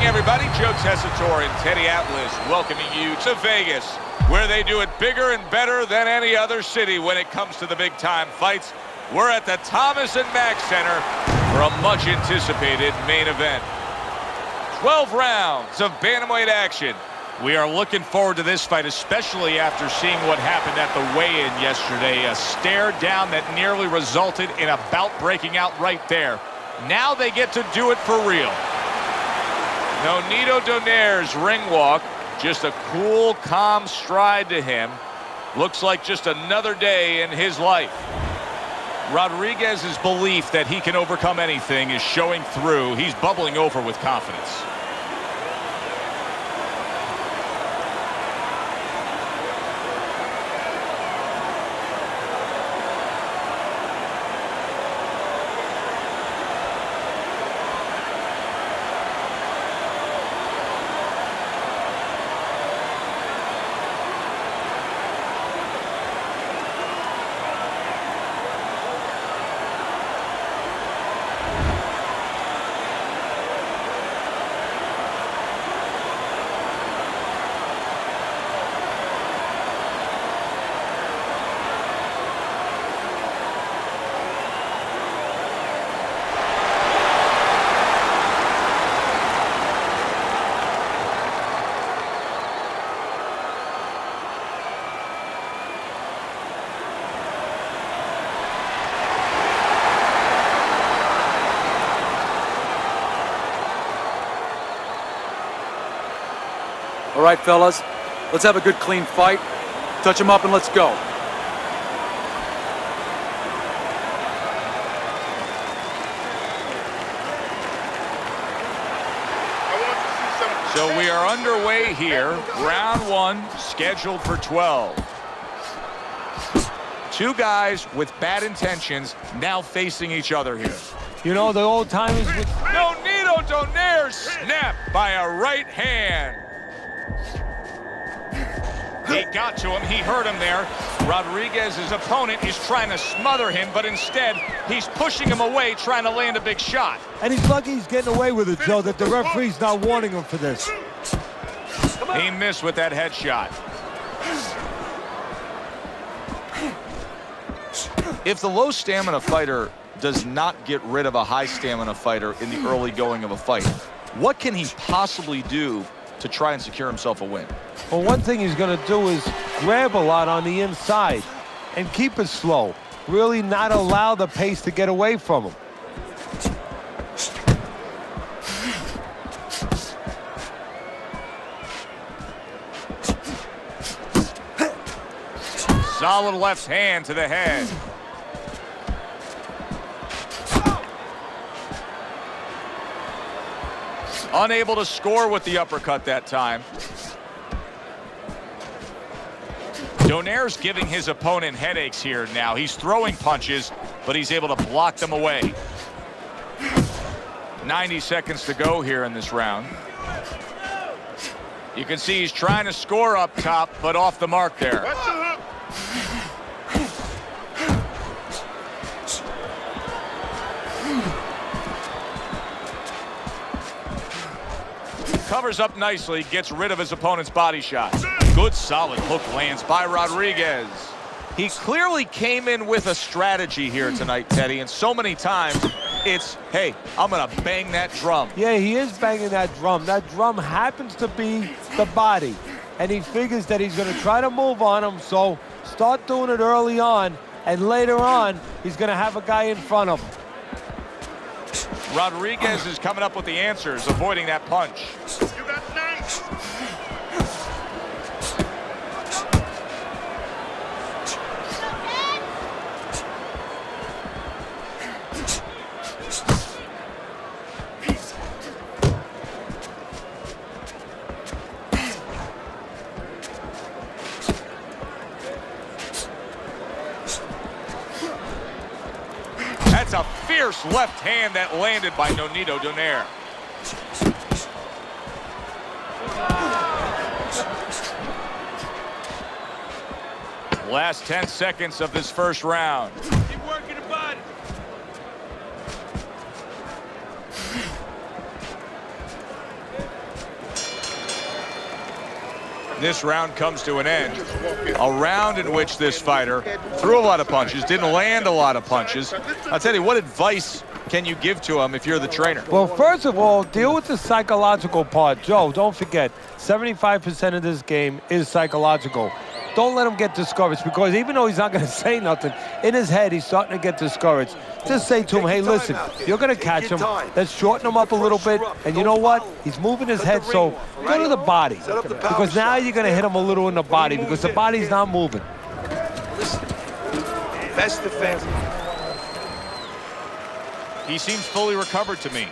evening, everybody. Joe Tessitore and Teddy Atlas welcoming you to Vegas, where they do it bigger and better than any other city when it comes to the big-time fights. We're at the Thomas & Mack Center for a much-anticipated main event. 12 rounds of bantamweight action. We are looking forward to this fight, especially after seeing what happened at the weigh-in yesterday. A stare down that nearly resulted in a bout breaking out right there. Now they get to do it for real. Nonito Donaire's ring walk, just a cool, calm stride to him. Looks like just another day in his life. Rodriguez's belief that he can overcome anything is showing through. He's bubbling over with confidence. All right, fellas, let's have a good, clean fight. Touch him up and let's go. So we are underway here. Round one, scheduled for 12. Two guys with bad intentions now facing each other here. You know, the old timers with... Nonito Donaire snapped by a right hand. He got to him. He hurt him there. Rodriguez's opponent is trying to smother him, but instead, he's pushing him away, trying to land a big shot. And he's lucky he's getting away with it, Joe, that the referee's not warning him for this. He missed with that headshot. If the low stamina fighter does not get rid of a high stamina fighter in the early going of a fight, what can he possibly do to try and secure himself a win? Well, one thing he's going to do is grab a lot on the inside and keep it slow. Really not allow the pace to get away from him. Solid left hand to the head. Unable to score with the uppercut that time. Donaire's giving his opponent headaches here now. He's throwing punches, but he's able to block them away. 90 seconds to go here in this round. You can see he's trying to score up top, but off the mark there. Covers up nicely, gets rid of his opponent's body shot. Good solid hook lands by Rodriguez. He clearly came in with a strategy here tonight, Teddy, and so many times it's, hey, I'm gonna bang that drum. Yeah, he is banging that drum. That drum happens to be the body, and he figures that he's gonna try to move on him, so start doing it early on, and later on, he's gonna have a guy in front of him. Rodriguez is coming up with the answers, avoiding that punch. You got nice. That's a fierce left hand that landed by Nonito Donaire. Last 10 seconds of this first round. Keep working the body. This round comes to an end. A round in which this fighter threw a lot of punches, didn't land a lot of punches. I'll tell you, what advice can you give to him if you're the trainer? Well, first of all, deal with the psychological part. Joe, don't forget, 75% of this game is psychological. Don't let him get discouraged, because even though he's not going to say nothing, in his head he's starting to get discouraged. Just say to him, hey, listen, you're going to catch him. Let's shorten him up a little bit. And you know what? He's moving his head, so go to the body. Because now you're going to hit him a little in the body, because the body's not moving. Listen, best defense. He seems fully recovered to me.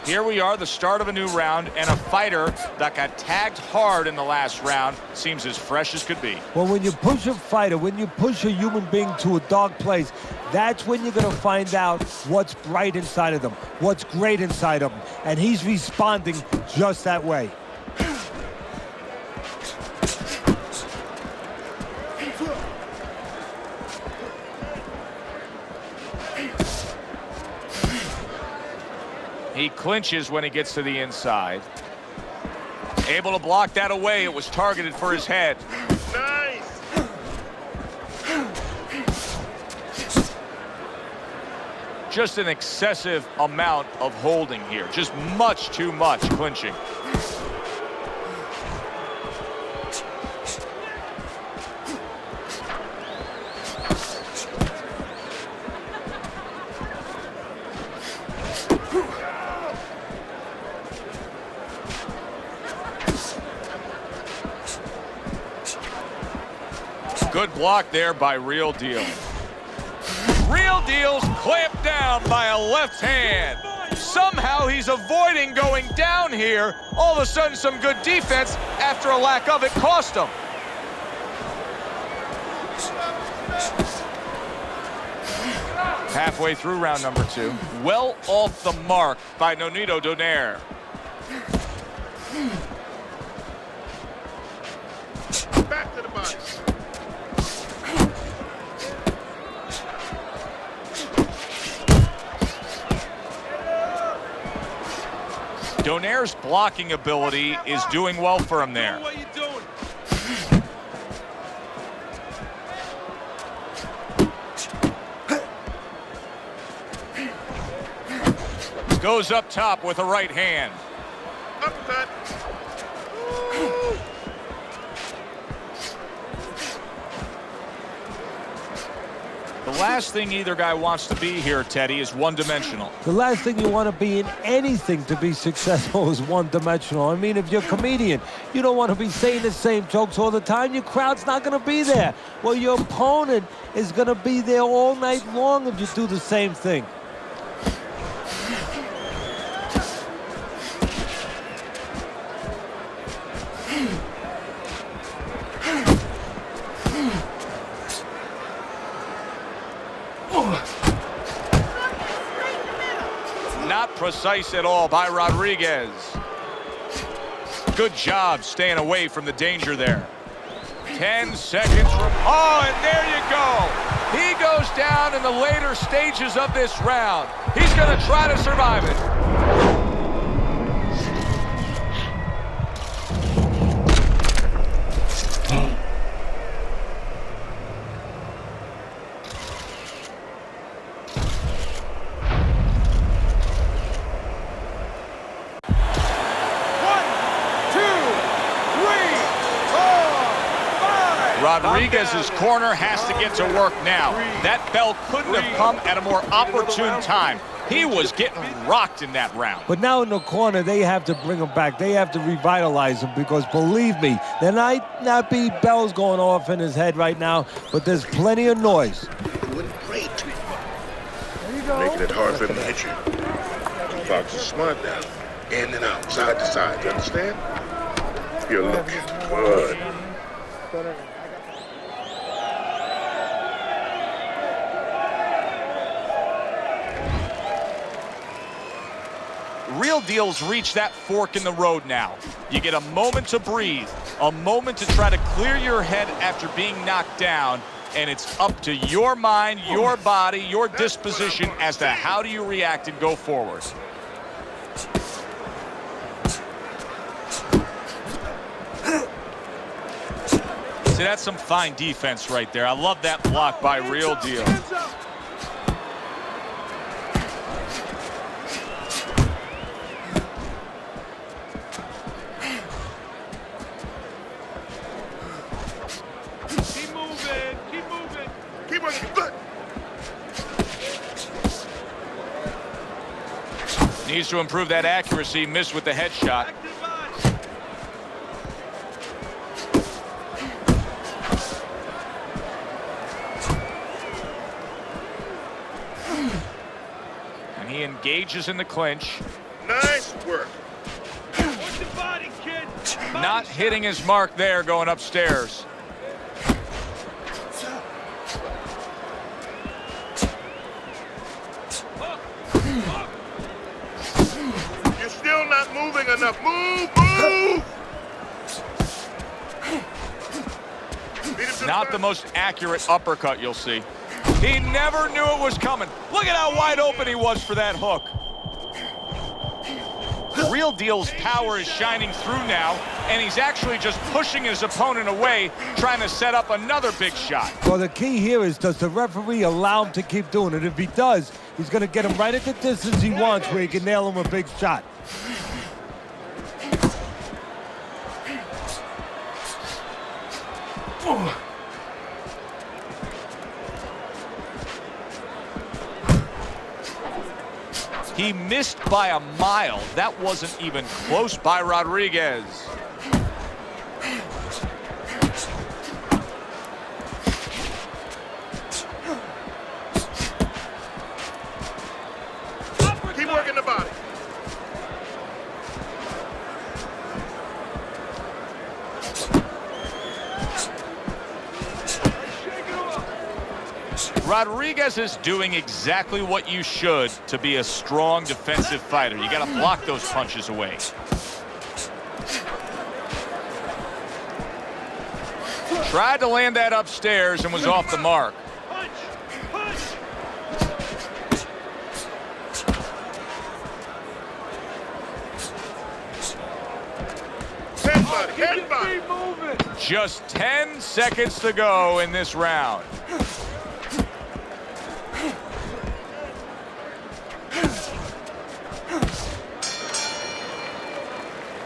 Here we are, the start of a new round, and a fighter that got tagged hard in the last round seems as fresh as could be. Well, when you push a fighter, when you push a human being to a dark place, that's when you're going to find out what's bright inside of them, what's great inside of them. And he's responding just that way. He clinches when he gets to the inside. Able to block that away. It was targeted for his head. Nice. Just an excessive amount of holding here. Just much too much clinching. Good block there by Real Deal. Real Deal's clamped down by a left hand. Somehow he's avoiding going down here. All of a sudden, some good defense after a lack of it cost him. Halfway through round number 2. Well off the mark by Nonito Donaire. Back to the body. Donaire's blocking ability is doing well for him there. What you doing? Goes up top with a right hand. Uppercut. The last thing either guy wants to be here, Teddy, is one-dimensional. The last thing you want to be in anything to be successful is one-dimensional. I mean, if you're a comedian, you don't want to be saying the same jokes all the time. Your crowd's not going to be there. Well, your opponent is going to be there all night long if you do the same thing. Not precise at all by Rodriguez. Good job staying away from the danger there. 10 seconds. Oh, and there you go. He goes down in the later stages of this round. He's going to try to survive it. Rodriguez's corner has to get to work now. That bell couldn't have come at a more opportune time. He was getting rocked in that round. But now in the corner, they have to bring him back. They have to revitalize him, because believe me, there might not be bells going off in his head right now, but there's plenty of noise. Doing great. Making it hard for him to hit you. Fox is smart now. In and out, side to side. You understand? You're looking good. Real Deal's reached that fork in the road now. You get a moment to breathe, a moment to try to clear your head after being knocked down, and it's up to your mind, your body, your disposition as to how do you react and go forward. See, that's some fine defense right there. I love that block by Real Deal. Keep moving. Keep moving. Keep working your foot. Needs to improve that accuracy. Missed with the headshot. Back to the body. And he engages in the clinch. Nice work. Watch your body, kid. Body Not hitting his mark there going upstairs. You're still not moving enough. Move, move! Beat him to Not the body. most accurate uppercut you'll see. He never knew it was coming. Look at how wide open he was for that hook. Real Deal's power is shining through now, and he's actually just pushing his opponent away, trying to set up another big shot. Well, the key here is, does the referee allow him to keep doing it? If he does, he's going to get him right at the distance he wants where he can nail him a big shot. He missed by a mile. That wasn't even close by Rodriguez. Keep working the body. Rodriguez is doing exactly what you should to be a strong defensive fighter. You got to block those punches away. Tried to land that upstairs and was off the mark. Punch. Punch. Head body, Keep head your body. feet moving. Just 10 seconds to go in this round.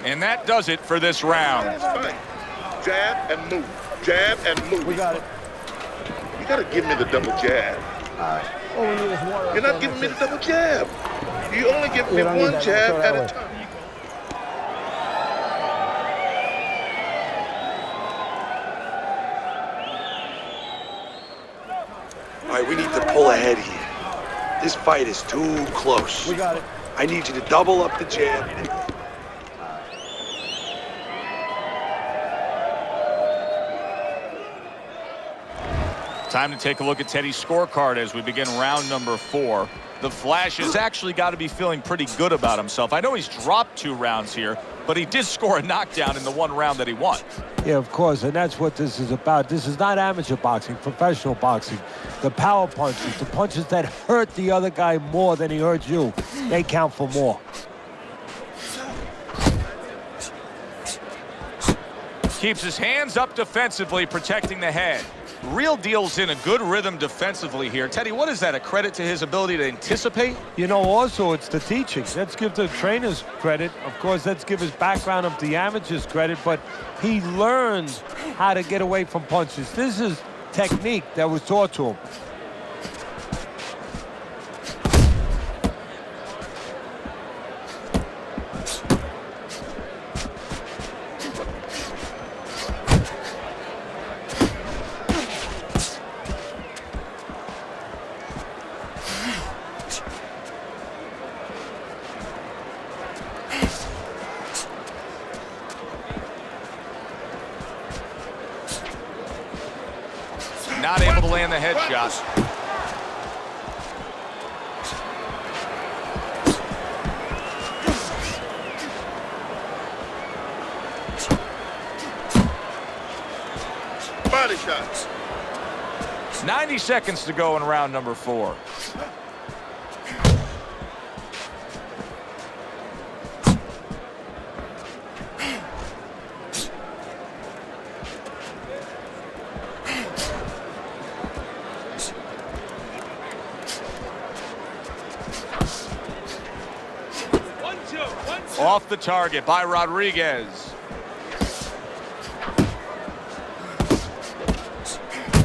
And that does it for this round. That's fine. Jab and move. Jab and move. We got it. You gotta give me the double jab. All we need is water. You're not giving me the double jab. You only give me We don't need one that. jab Throw at that a away. time. All right, we need to pull ahead here. This fight is too close. We got it. I need you to double up the jab. Time to take a look at Teddy's scorecard as we begin round number 4. The Flash has actually got to be feeling pretty good about himself. I know he's dropped 2 rounds here, but he did score a knockdown in the 1 round that he won. Yeah, of course, and that's what this is about. This is not amateur boxing, professional boxing. The power punches, the punches that hurt the other guy more than he hurt you, they count for more. Keeps his hands up defensively, protecting the head. Real Deal's in a good rhythm defensively here. Teddy, what is that, a credit to his ability to anticipate? You know, also, it's the teaching. Let's give the trainers credit. Of course, let's give his background of the amateurs credit, but he learned how to get away from punches. This is technique that was taught to him. Not able to land the headshot. Body shots. 90 seconds to go in round number 4. Off the target by Rodriguez.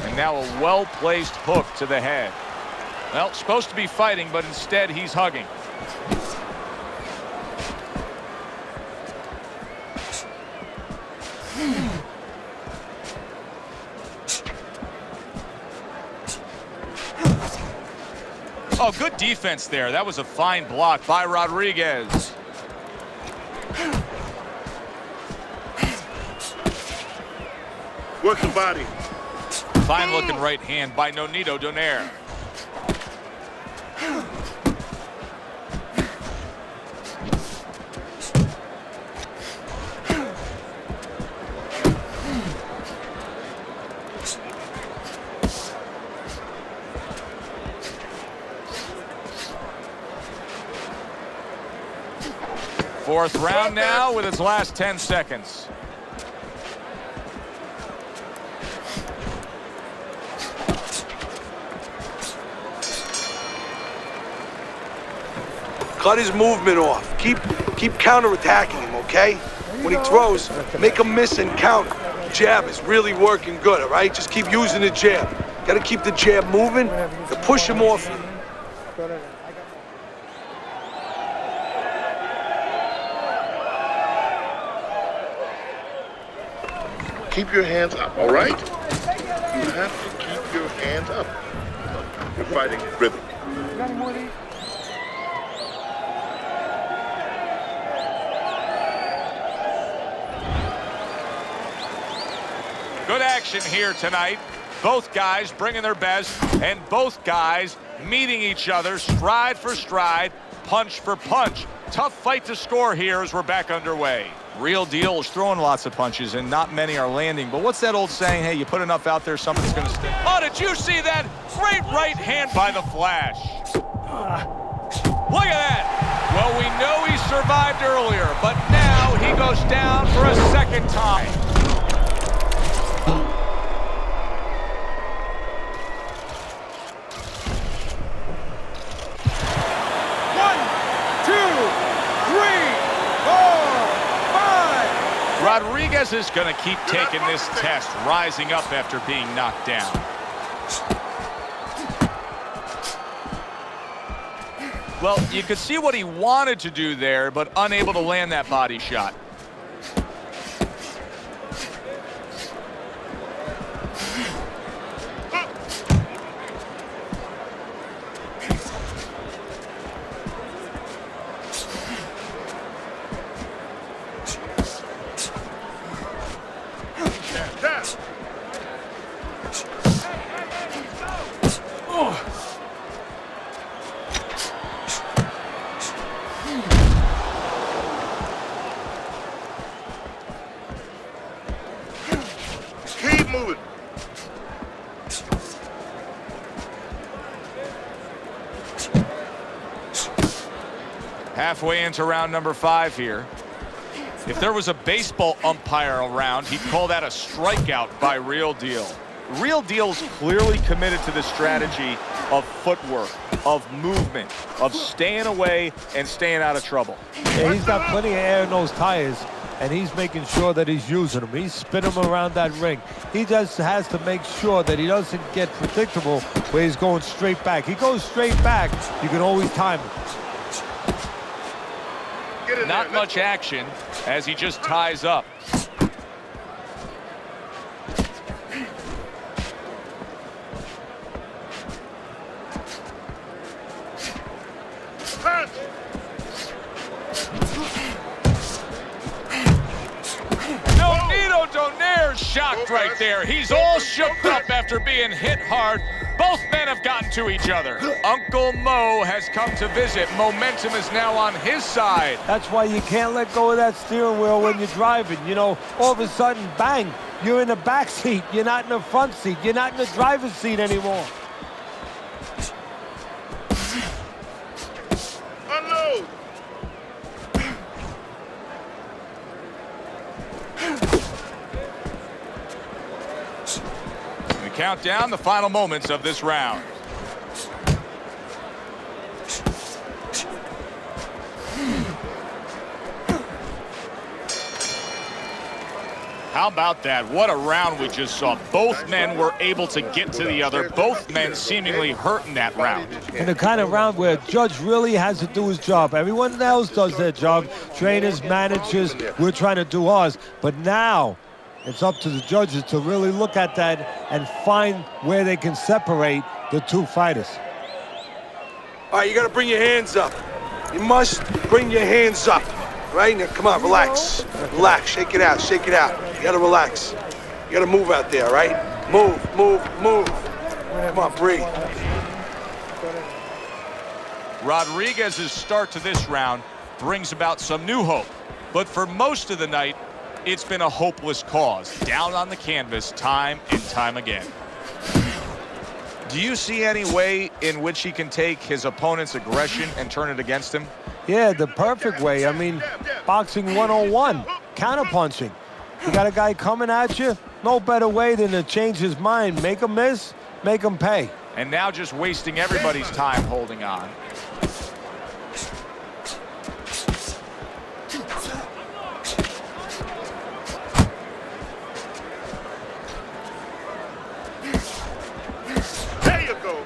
And now a well-placed hook to the head. Well, supposed to be fighting, but instead he's hugging. Oh, good defense there. That was a fine block by Rodriguez. Work the body. Fine looking right hand by Nonito Donaire. Fourth round now with its last 10 seconds. Cut his movement off. Keep counterattacking him, okay? When he throws, make him miss and counter. Jab is really working good, all right? Just keep using the jab. Gotta keep the jab moving to push him off you. Keep your hands up, all right? You have to keep your hands up. You're fighting rhythm. Good action here tonight. Both guys bringing their best, and both guys meeting each other stride for stride, punch for punch. Tough fight to score here as we're back underway. Real Deal is throwing lots of punches, and not many are landing. But what's that old saying? Hey, you put enough out there, something's going to stick. Oh, did you see that? Great right hand by the Flash. Look at that. Well, we know he survived earlier, but now he goes down for a second time. Rodriguez is going to keep taking this test, rising up after being knocked down. Well, you could see what he wanted to do there, but unable to land that body shot. Keep moving. Halfway into round number 5 here. If there was a baseball umpire around, he'd call that a strikeout by Real Deal. Real Deal's clearly committed to the strategy of footwork, of movement, of staying away and staying out of trouble. Yeah, he's got plenty of air in those tires, and he's making sure that he's using them. He's spinning them around that ring. He just has to make sure that he doesn't get predictable where he's going straight back. He goes straight back, you can always time him. Not much action as he just ties up. Punch. Nonito Donaire shocked right there. He's all shook up after being hit hard. Both men have gotten to each other. Uncle Mo has come to visit. Momentum is now on his side. That's why you can't let go of that steering wheel when you're driving. You know, all of a sudden, bang, you're in the back seat. You're not in the front seat. You're not in the driver's seat anymore. Unload. We count down the final moments of this round. How about that? What a round we just saw. Both men were able to get to the other. Both men seemingly hurt in that round. And the kind of round where a judge really has to do his job. Everyone else does their job. Trainers, managers, we're trying to do ours. But now it's up to the judges to really look at that and find where they can separate the two fighters. All right, you got to bring your hands up. You must bring your hands up. Right? Now, come on, relax. Relax, shake it out, shake it out. You gotta relax. You gotta move out there, right? Move, move, move. Come on, breathe. Rodriguez's start to this round brings about some new hope. But for most of the night, it's been a hopeless cause. Down on the canvas time and time again. Do you see any way in which he can take his opponent's aggression and turn it against him? Yeah, the perfect way. I mean, boxing 101, counterpunching. You got a guy coming at you, no better way than to change his mind. Make him miss, make him pay. And now just wasting everybody's time holding on. There you go.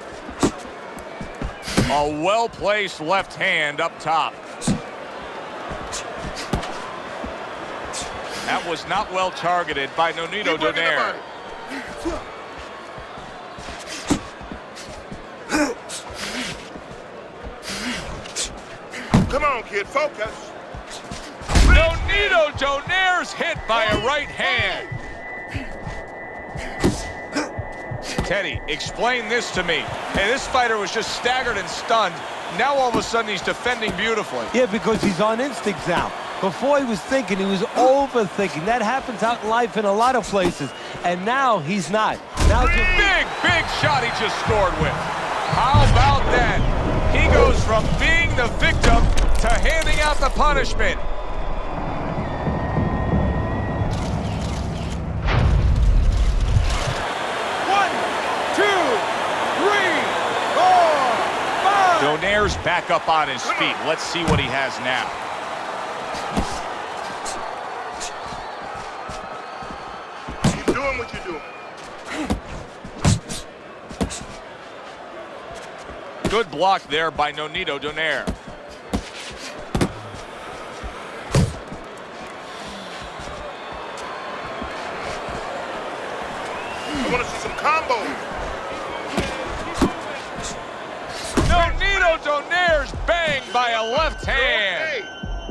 A well-placed left hand up top. That was not well targeted by Nonito Donaire. Come on, kid, focus. Nonito Donaire's hit by a right hand. Teddy, explain this to me. Hey, this fighter was just staggered and stunned. Now all of a sudden he's defending beautifully. Yeah, because he's on instinct now. Before he was thinking, he was overthinking. That happens out in life in a lot of places. And now he's not. Now Big shot he just scored with. How about that? He goes from being the victim to handing out the punishment. Donaire's back up on his feet. Let's see what he has now. Keep doing what you're doing. Good block there by Nonito Donaire. I want to see some combos. Nonito Donaire's banged by a left hand.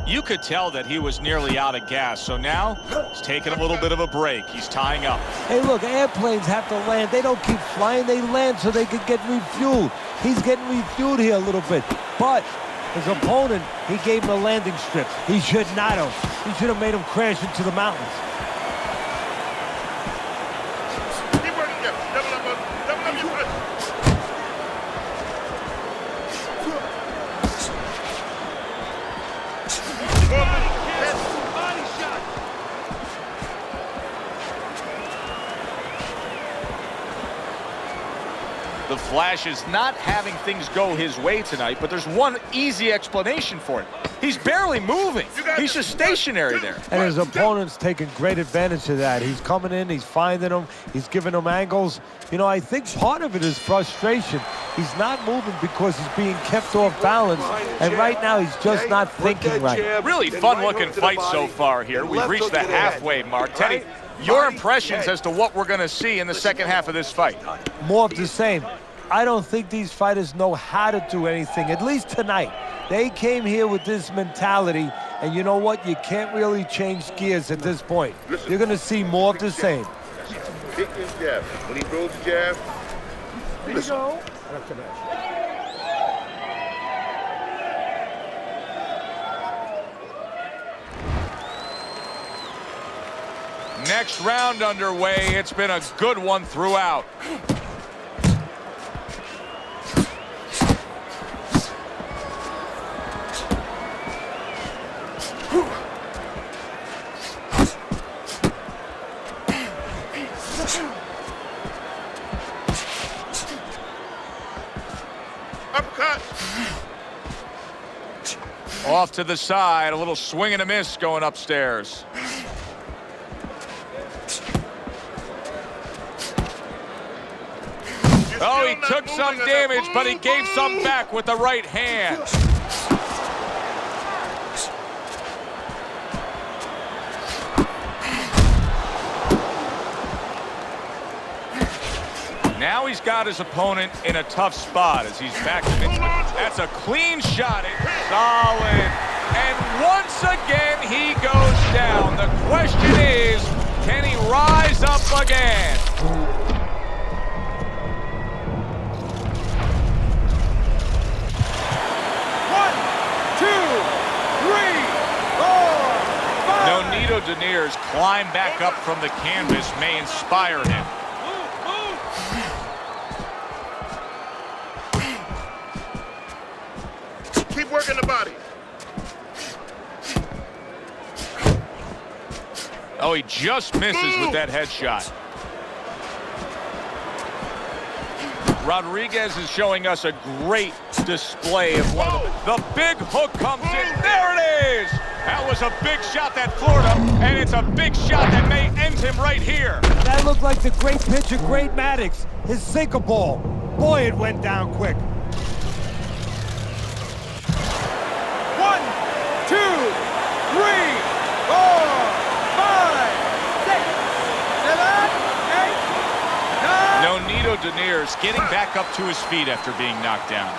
You could tell that he was nearly out of gas, so now he's taking a little bit of a break. He's tying up. Hey, look, airplanes have to land. They don't keep flying. They land so they can get refueled. He's getting refueled here a little bit. But his opponent, he gave him a landing strip. He should not have. He should have made him crash into the mountains. Keep working, Jeff. Double up your punch. Body shot. The Flash is not having things go his way tonight, but there's one easy explanation for it. He's barely moving. He's just stationary there. And his opponent's taking great advantage of that. He's coming in, he's finding them, he's giving them angles. You know, I think part of it is frustration. He's not moving because he's being kept off balance. And right now, he's just not thinking right. Really fun-looking fight so far here. We've reached the halfway mark. Teddy, your impressions as to what we're going to see in the second half of this fight? More of the same. I don't think these fighters know how to do anything, at least tonight. They came here with this mentality, and you know what? You can't really change gears at this point. You're going to see more of the same. Pick his jab. When he throws the jab, listen. Next round underway. It's been a good one throughout. Uppercut. Off to the side, a little swing and a miss going upstairs. Oh, he took some damage, but he gave some back with the right hand. Now he's got his opponent in a tough spot as he's back into it. That's a clean shot. It's solid. And once again, he goes down. The question is, can he rise up again? Nonito Donaire's climb back up from the canvas may inspire him. Keep working the body. Oh, he just misses with that headshot. Rodriguez is showing us a great display of one of them. The big hook comes in. There it is! That was a big shot that floored him, and it's a big shot that may end him right here. That looked like the great pitcher, Great Maddox, his sinker ball. Boy, it went down quick. 1, 2, 3, 4, 5, 6, 7, 8, 9. Nonito Donaire's getting back up to his feet after being knocked down.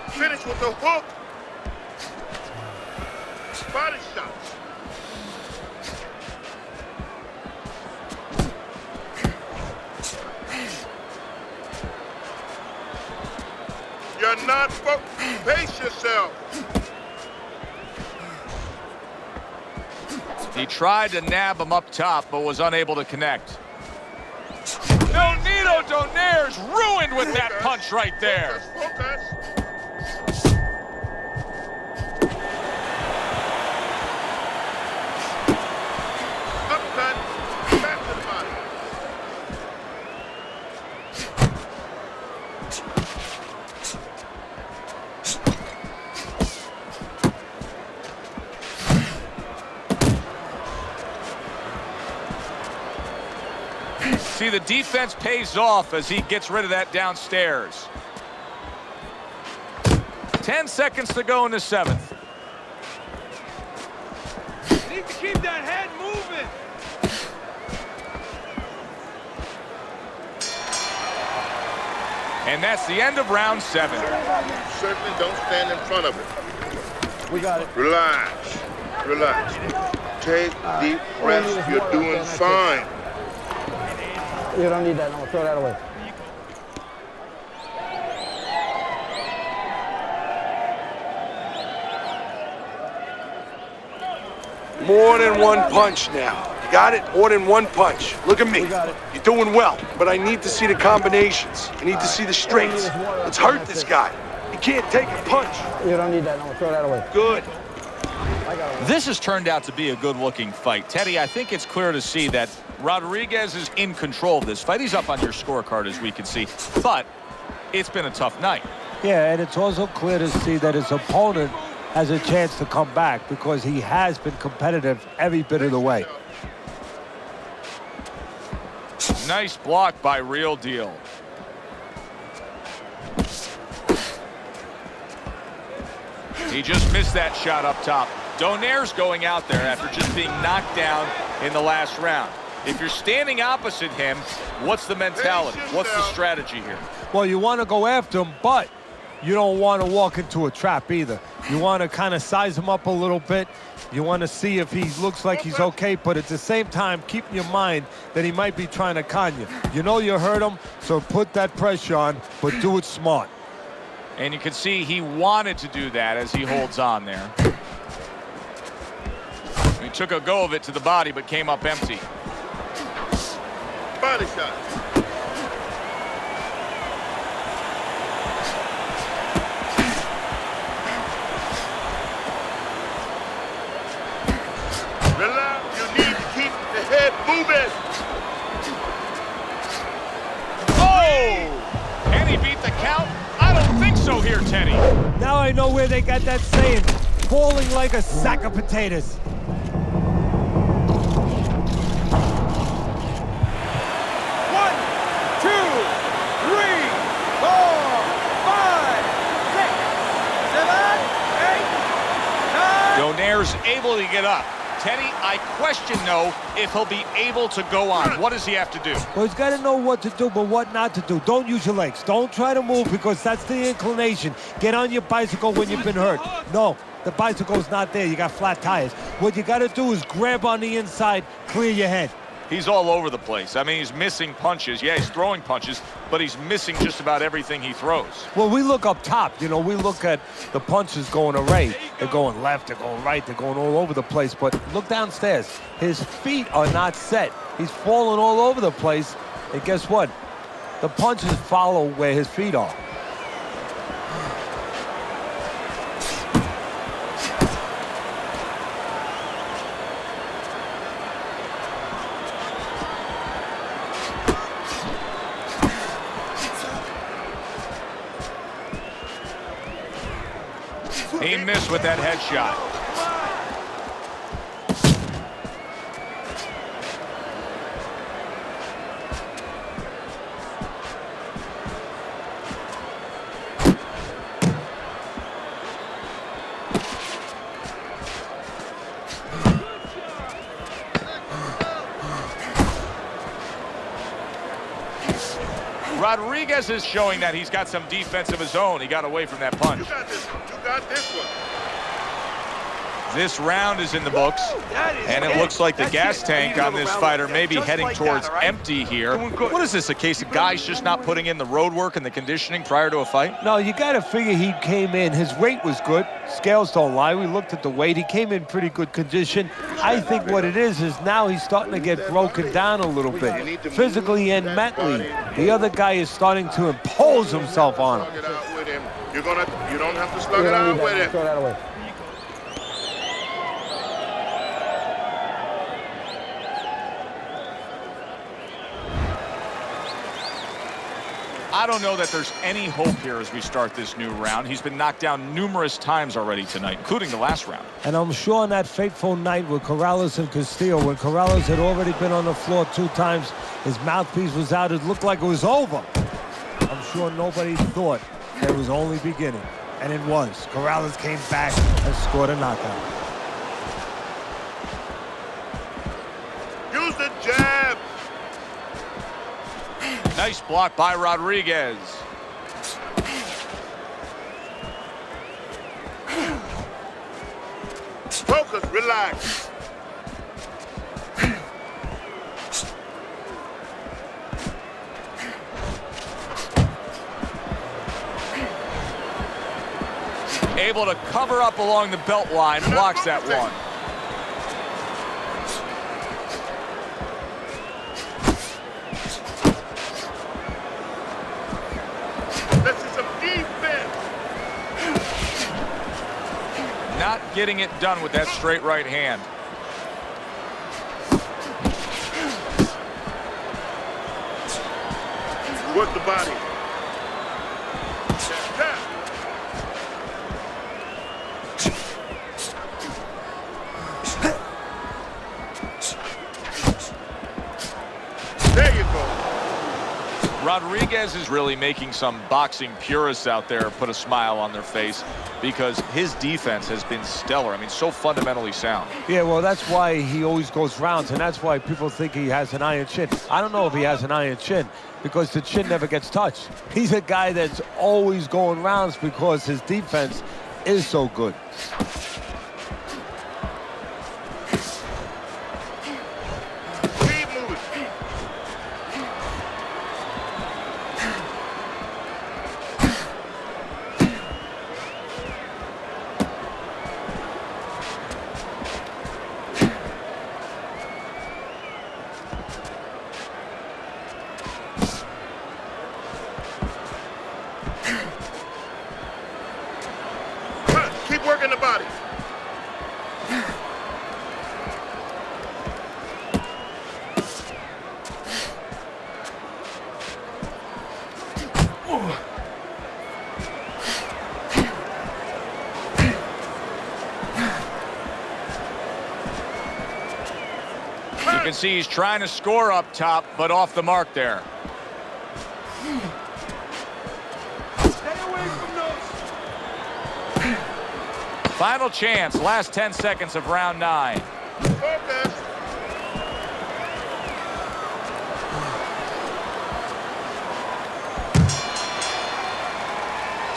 Finish with the hook. Body shot. You're not focused. Pace yourself. He tried to nab him up top, but was unable to connect. Nonito Donaire's ruined with that punch right there. Focus. Uppercut. Back to the body. See, the defense pays off as he gets rid of that downstairs. 10 seconds to go in the 7th. You need to keep that head moving. And that's the end of round 7. Certainly don't stand in front of it. We got it. Relax. Relax. Take deep breaths. You're doing fine. You don't need that. No, throw that away. More than one punch now. You got it? More than one punch. Look at me. We got it. You're doing well, but I need to see the combinations. I need to see the straights. Let's hurt this guy. He can't take a punch. You don't need that. No, throw that away. Good. This has turned out to be a good-looking fight. Teddy, I think it's clear to see that Rodriguez is in control of this fight. He's up on your scorecard, as we can see. But it's been a tough night. Yeah, and it's also clear to see that his opponent has a chance to come back because he has been competitive every bit of the way. Nice block by Real Deal. He just missed that shot up top. Donaire's going out there after just being knocked down in the last round. If you're standing opposite him, what's the mentality? What's the strategy here? Well, you want to go after him, but you don't want to walk into a trap either. You want to kind of size him up a little bit. You want to see if he looks like he's okay, but at the same time, keep in your mind that he might be trying to con you. You know you hurt him, so put that pressure on, but do it smart. And you can see he wanted to do that as he holds on there. He took a go of it to the body, but came up empty. Body shot. Relax. You need to keep the head moving. Oh! And he beat the count? I don't think so here, Teddy. Now I know where they got that saying, falling like a sack of potatoes. Donaire's able to get up. Teddy, I question, though, if he'll be able to go on. What does he have to do? Well, he's got to know what to do, but what not to do. Don't use your legs. Don't try to move because that's the inclination. Get on your bicycle when you've been hurt. No, the bicycle's not there. You got flat tires. What you got to do is grab on the inside, clear your head. He's all over the place. I mean, he's missing punches. Yeah, he's throwing punches, but he's missing just about everything he throws. Well, we look up top. You know, we look at the punches going array. They're going left, they're going right, they're going all over the place. But look downstairs. His feet are not set. He's falling all over the place. And guess what? The punches follow where his feet are. He missed with that headshot. Rodriguez is showing that he's got some defense of his own. He got away from that punch. You got this. You got this one. This round is in the books, and it looks like the gas tank on this fighter may be heading towards empty here. What is this, a case of guys just not putting in the road work and the conditioning prior to a fight? No, you got to figure he came in. His weight was good. Scales don't lie. We looked at the weight. He came in pretty good condition. I think what it is now he's starting to get broken down a little bit, physically and mentally. The other guy is starting to impose himself on him. You don't have to slug it out with him. Throw that away. I don't know that there's any hope here as we start this new round. He's been knocked down numerous times already tonight, including the last round. And I'm sure on that fateful night with Corrales and Castillo, when Corrales had already been on the floor 2 times, his mouthpiece was out, it looked like it was over. I'm sure nobody thought it was only beginning. And it was. Corrales came back and scored a knockout. Use the jab. Nice block by Rodriguez. Focus, relax. Able to cover up along the belt line, blocks that one. Not getting it done with that straight right hand. Work the body. There you go. Rodriguez is really making some boxing purists out there put a smile on their face because his defense has been stellar. I mean, so fundamentally sound. Yeah, well, that's why he always goes rounds, and that's why people think he has an iron chin. I don't know if he has an iron chin because the chin never gets touched. He's a guy that's always going rounds because his defense is so good. Keep working the body. You can see he's trying to score up top, but off the mark there. Final chance, last 10 seconds of round 9. Focus.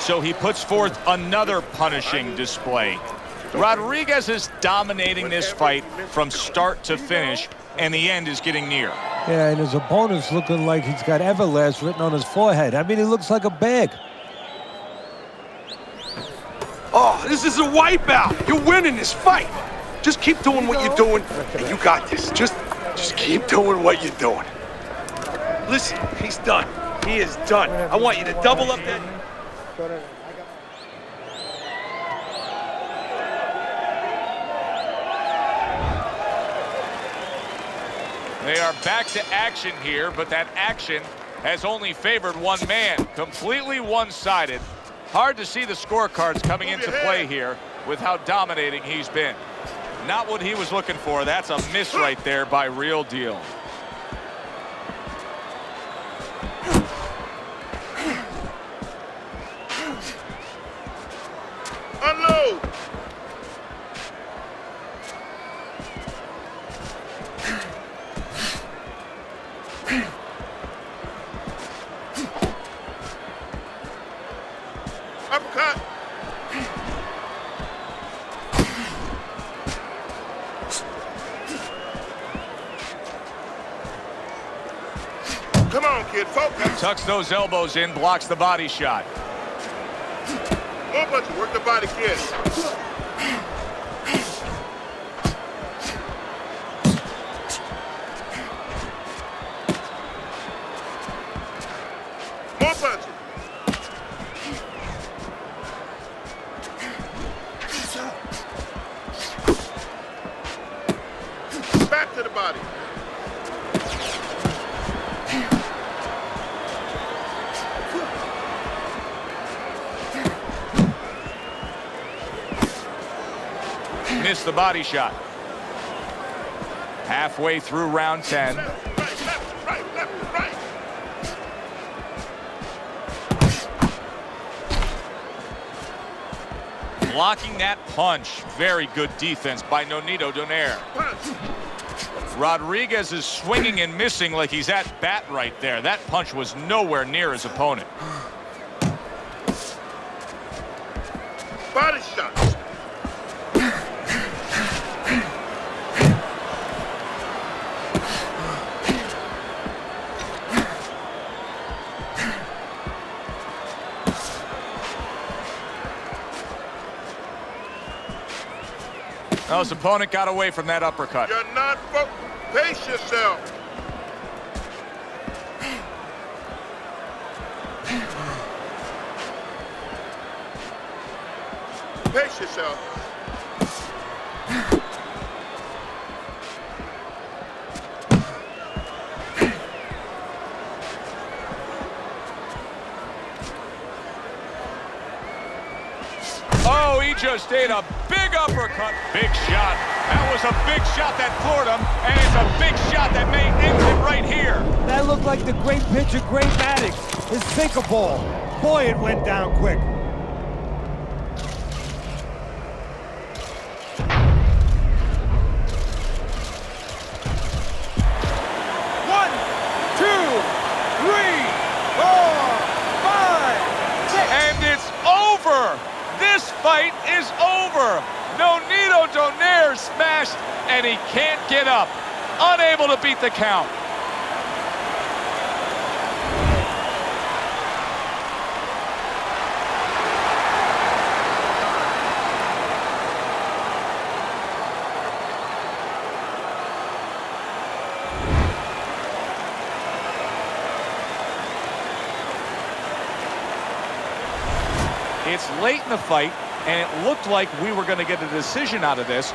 So he puts forth another punishing display. Rodriguez is dominating this fight from start to finish, and the end is getting near. Yeah, and his opponent's looking like he's got Everlast written on his forehead. I mean, he looks like a bag. Oh, this is a wipeout. You're winning this fight. Just keep doing what you're doing, and you got this. Just keep doing what you're doing. Listen, he's done. He is done. I want you to double up that. They are back to action here, but that action has only favored one man. Completely one-sided. Hard to see the scorecards coming into play here with how dominating he's been. Not what he was looking for. That's a miss right there by Real Deal. Unload. Uppercut. Come on, kid, focus. Tucks those elbows in, blocks the body shot. More punches, work the body, kid. More punches. Back to the body. Missed the body shot. Halfway through round 10. Left, right, left, right. Blocking that punch. Very good defense by Nonito Donaire. Rodriguez is swinging and missing like he's at bat right there. That punch was nowhere near his opponent. Body shots. Oh, his opponent got away from that uppercut. You're not focused. Pace yourself. Pace yourself. Oh, he just ate a big uppercut. Big shot. That was a big shot that floored him, and it's a big shot that may end it right here. That looked like the great pitcher, Great Maddox, his sinker ball. Boy, it went down quick. One, two, three, 4, 5, 6. And it's over. This fight is over. Nonito Donaire smashed, and he can't get up. Unable to beat the count. It's late in the fight, and it looked like we were going to get a decision out of this.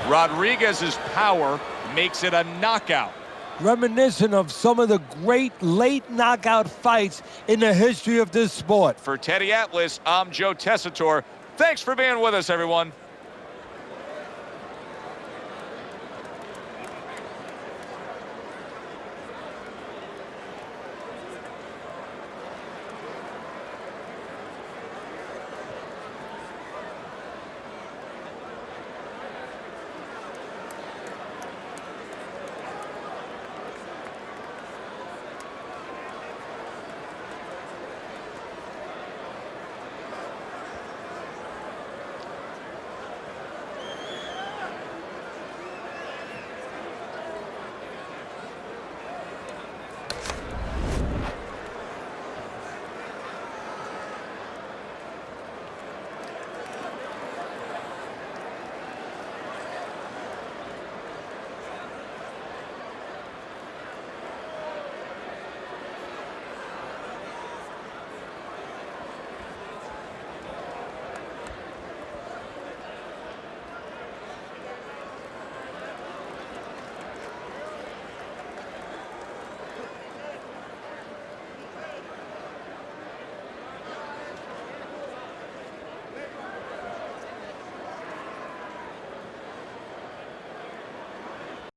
Rodriguez's power makes it a knockout. Reminiscent of some of the great late knockout fights in the history of this sport. For Teddy Atlas, I'm Joe Tessitore. Thanks for being with us, everyone.